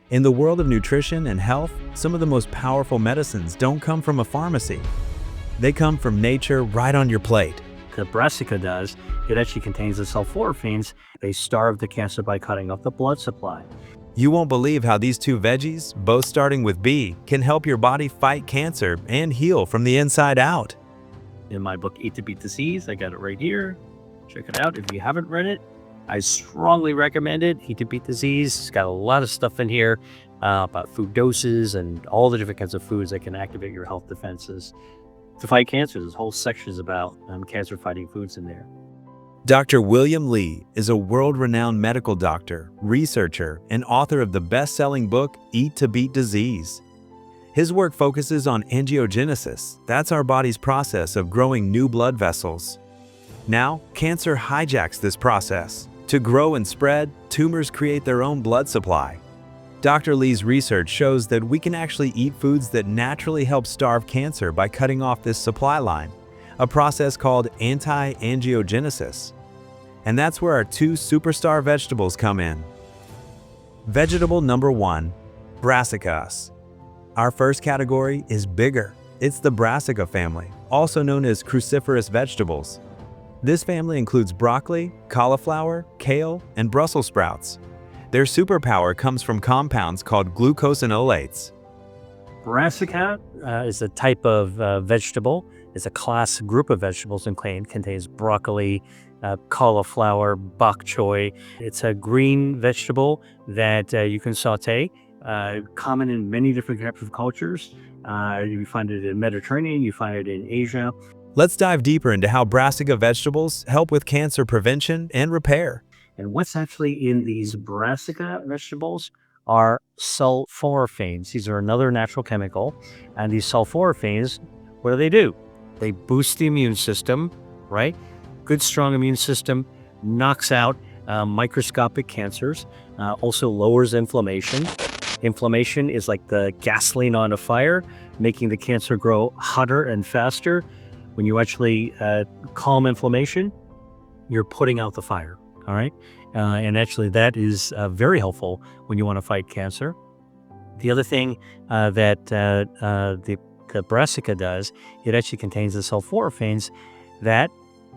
In the world of nutrition and health, some of the most powerful medicines don't come from a pharmacy. They come from nature right on your plate. The Brassica does, it actually contains the sulforaphanes. They starve the cancer by cutting off the blood supply. You won't believe how these two veggies, both starting with B, can help your body fight cancer and heal from the inside out. In my book, Eat to Beat Disease, I got it right here. Check it out if you haven't read it. I strongly recommend it. Eat to Beat Disease. It's got a lot of stuff in here about food doses and all the different kinds of foods that can activate your health defenses to fight cancer. There's whole sections about cancer-fighting foods in there. Dr. William Li is a world-renowned medical doctor, researcher, and author of the best-selling book, Eat to Beat Disease. His work focuses on angiogenesis. That's our body's process of growing new blood vessels. Now, cancer hijacks this process. To grow and spread, tumors create their own blood supply. Dr. Li's research shows that we can actually eat foods that naturally help starve cancer by cutting off this supply line, a process called anti-angiogenesis. And that's where our two superstar vegetables come in. Vegetable number 1, Brassicas. Our first category is bigger. It's the Brassica family, also known as cruciferous vegetables. This family includes broccoli, cauliflower, kale, and Brussels sprouts. Their superpower comes from compounds called glucosinolates. Brassica is a type of vegetable. It's a class group of vegetables and contains broccoli, cauliflower, bok choy. It's a green vegetable that you can saute, common in many different types of cultures. You find it in Mediterranean, you find it in Asia. Let's dive deeper into how Brassica vegetables help with cancer prevention and repair. And what's actually in these Brassica vegetables are sulforaphanes. These are another natural chemical. And these sulforaphanes, what do? They boost the immune system, right? Good, strong immune system, knocks out microscopic cancers, also lowers inflammation. Inflammation is like the gasoline on a fire, making the cancer grow hotter and faster. When you actually calm inflammation, you're putting out the fire, all right? And actually that is very helpful when you want to fight cancer. The other thing that the Brassica does, it actually contains the sulforaphanes that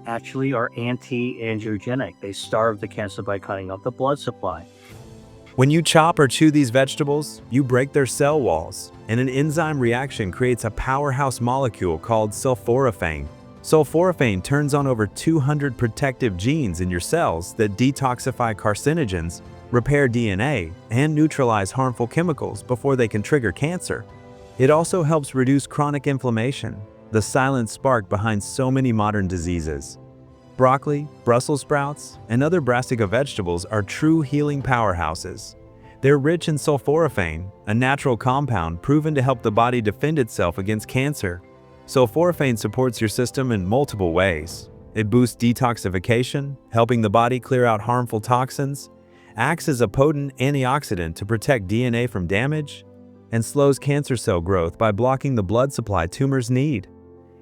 actually are anti-angiogenic. They starve the cancer by cutting off the blood supply. When you chop or chew these vegetables, you break their cell walls, and an enzyme reaction creates a powerhouse molecule called sulforaphane. Sulforaphane turns on over 200 protective genes in your cells that detoxify carcinogens, repair DNA, and neutralize harmful chemicals before they can trigger cancer. It also helps reduce chronic inflammation, the silent spark behind so many modern diseases. Broccoli, Brussels sprouts, and other Brassica vegetables are true healing powerhouses. They're rich in sulforaphane, a natural compound proven to help the body defend itself against cancer. Sulforaphane supports your system in multiple ways. It boosts detoxification, helping the body clear out harmful toxins, acts as a potent antioxidant to protect DNA from damage, and slows cancer cell growth by blocking the blood supply tumors need.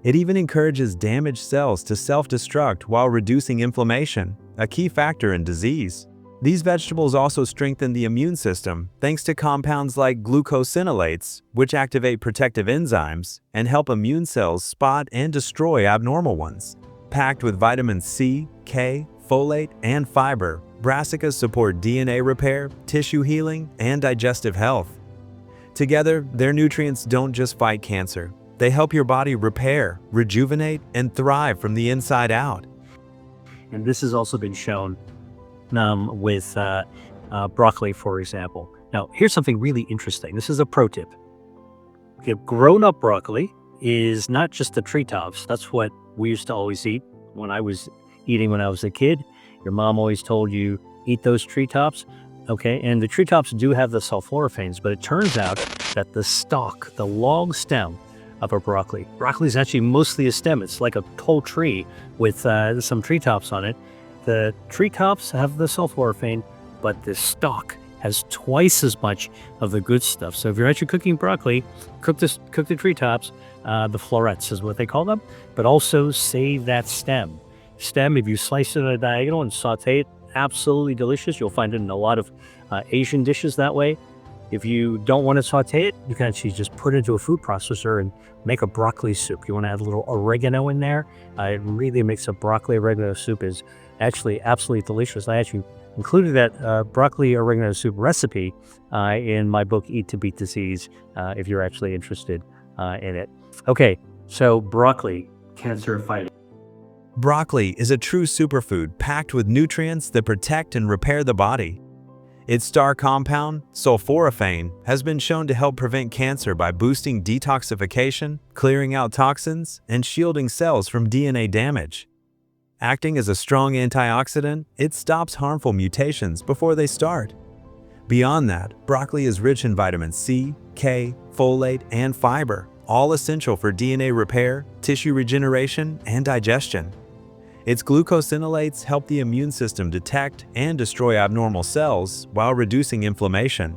It even encourages damaged cells to self-destruct while reducing inflammation, a key factor in disease. These vegetables also strengthen the immune system thanks to compounds like glucosinolates, which activate protective enzymes and help immune cells spot and destroy abnormal ones. Packed with vitamin C, K, folate, and fiber, Brassicas support DNA repair, tissue healing, and digestive health. Together, their nutrients don't just fight cancer. They help your body repair, rejuvenate, and thrive from the inside out. And this has also been shown with broccoli, for example. Now, here's something really interesting. This is a pro tip. Okay, grown-up broccoli is not just the treetops. That's what we used to always eat when I was eating when I was a kid. Your mom always told you, eat those treetops. Okay, and the treetops do have the sulforaphanes, but it turns out that the stalk, the long stem of a broccoli is actually mostly a stem. It's like a whole tree with some treetops on it. The treetops have the sulforaphane, but the stalk has twice as much of the good stuff. So if you're actually cooking broccoli, cook the treetops, the florets is what they call them, but also save that stem. If you slice it at a diagonal and saute it, absolutely delicious. You'll find it in a lot of Asian dishes that way. If you don't want to saute it, you can actually just put it into a food processor and make a broccoli soup. You want to add a little oregano in there. It really makes a broccoli oregano soup is actually absolutely delicious. I actually included that broccoli oregano soup recipe in my book, Eat to Beat Disease, if you're actually interested in it. Okay, so broccoli, cancer fighting. Broccoli is a true superfood packed with nutrients that protect and repair the body. Its star compound, sulforaphane, has been shown to help prevent cancer by boosting detoxification, clearing out toxins, and shielding cells from DNA damage. Acting as a strong antioxidant, it stops harmful mutations before they start. Beyond that, broccoli is rich in vitamin C, K, folate, and fiber, all essential for DNA repair, tissue regeneration, and digestion. Its glucosinolates help the immune system detect and destroy abnormal cells while reducing inflammation.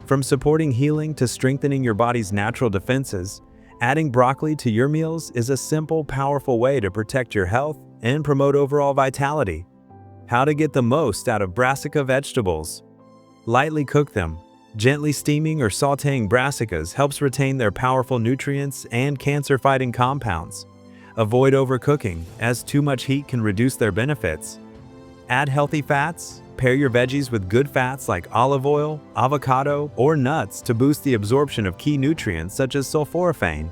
From supporting healing to strengthening your body's natural defenses, adding broccoli to your meals is a simple, powerful way to protect your health and promote overall vitality. How to get the most out of brassica vegetables. Lightly cook them. Gently steaming or sautéing brassicas helps retain their powerful nutrients and cancer-fighting compounds. Avoid overcooking, as too much heat can reduce their benefits. Add healthy fats. Pair your veggies with good fats like olive oil, avocado, or nuts to boost the absorption of key nutrients such as sulforaphane.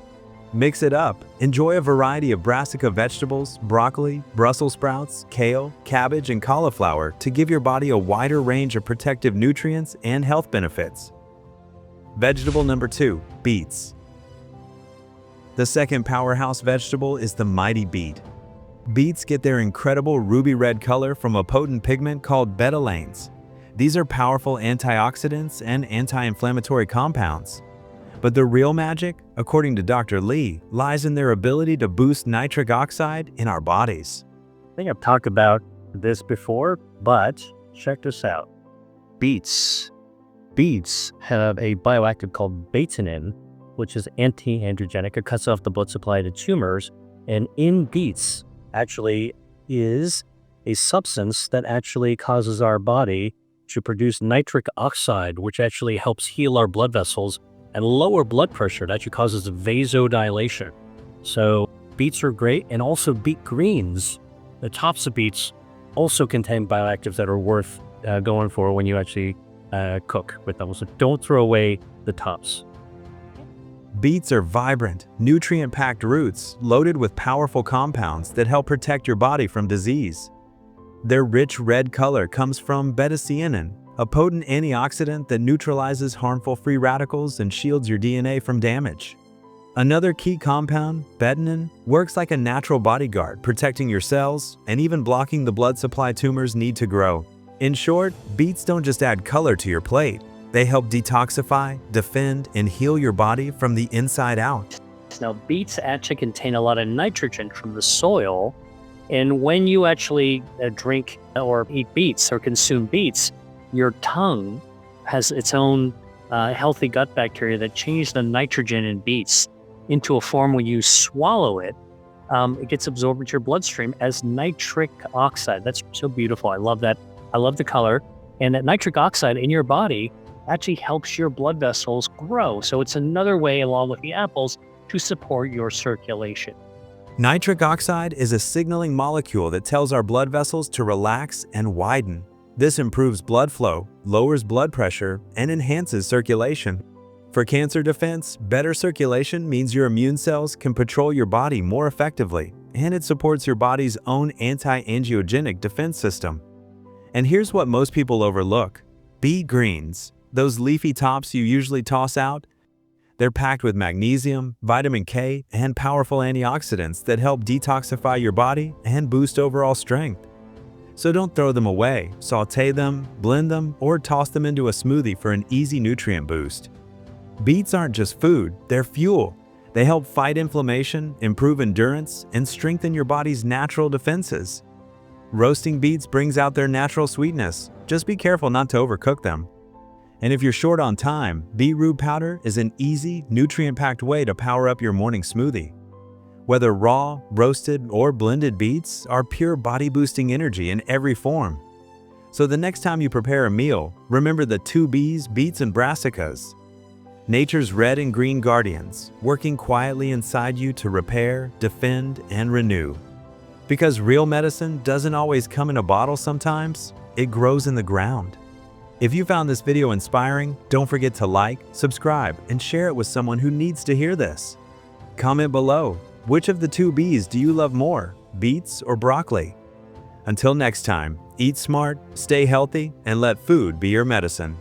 Mix it up. Enjoy a variety of brassica vegetables, broccoli, Brussels sprouts, kale, cabbage, and cauliflower to give your body a wider range of protective nutrients and health benefits. Vegetable number 2, beets. The second powerhouse vegetable is the mighty beet. Beets get their incredible ruby red color from a potent pigment called betalains. These are powerful antioxidants and anti-inflammatory compounds. But the real magic, according to Dr. Lee, lies in their ability to boost nitric oxide in our bodies. I think I've talked about this before, but check this out. Beets. Beets have a bioactive called betanin, which is anti-angiogenic. It cuts off the blood supply to tumors. And in beets actually is a substance that actually causes our body to produce nitric oxide, which actually helps heal our blood vessels and lower blood pressure. It actually causes vasodilation. So beets are great, and also beet greens. The tops of beets also contain bioactives that are worth going for when you actually cook with them. So don't throw away the tops. Beets are vibrant, nutrient-packed roots loaded with powerful compounds that help protect your body from disease. Their rich red color comes from betanin, a potent antioxidant that neutralizes harmful free radicals and shields your DNA from damage. Another key compound, betanin, works like a natural bodyguard, protecting your cells and even blocking the blood supply tumors need to grow. In short, beets don't just add color to your plate. They help detoxify, defend, and heal your body from the inside out. Now, beets actually contain a lot of nitrogen from the soil, and when you actually drink or eat beets or consume beets, your tongue has its own healthy gut bacteria that change the nitrogen in beets into a form when you swallow it. It gets absorbed into your bloodstream as nitric oxide. That's so beautiful. I love that. I love the color. And that nitric oxide in your body actually helps your blood vessels grow. So it's another way, along with the apples, to support your circulation. Nitric oxide is a signaling molecule that tells our blood vessels to relax and widen. This improves blood flow, lowers blood pressure, and enhances circulation. For cancer defense, better circulation means your immune cells can patrol your body more effectively, and it supports your body's own anti-angiogenic defense system. And here's what most people overlook. Beet greens, those leafy tops you usually toss out, they're packed with magnesium, vitamin K, and powerful antioxidants that help detoxify your body and boost overall strength. So don't throw them away. Sauté them, blend them, or toss them into a smoothie for an easy nutrient boost. Beets aren't just food, they're fuel. They help fight inflammation, improve endurance, and strengthen your body's natural defenses. Roasting beets brings out their natural sweetness. Just be careful not to overcook them. And if you're short on time, beetroot powder is an easy, nutrient-packed way to power up your morning smoothie. Whether raw, roasted, or blended beets are pure body-boosting energy in every form. So the next time you prepare a meal, remember the 2 B's, Beets and Brassicas. Nature's red and green guardians, working quietly inside you to repair, defend, and renew. Because real medicine doesn't always come in a bottle sometimes, it grows in the ground. If you found this video inspiring, don't forget to like, subscribe, and share it with someone who needs to hear this. Comment below, which of the 2 B's do you love more, beets or broccoli? Until next time, eat smart, stay healthy, and let food be your medicine.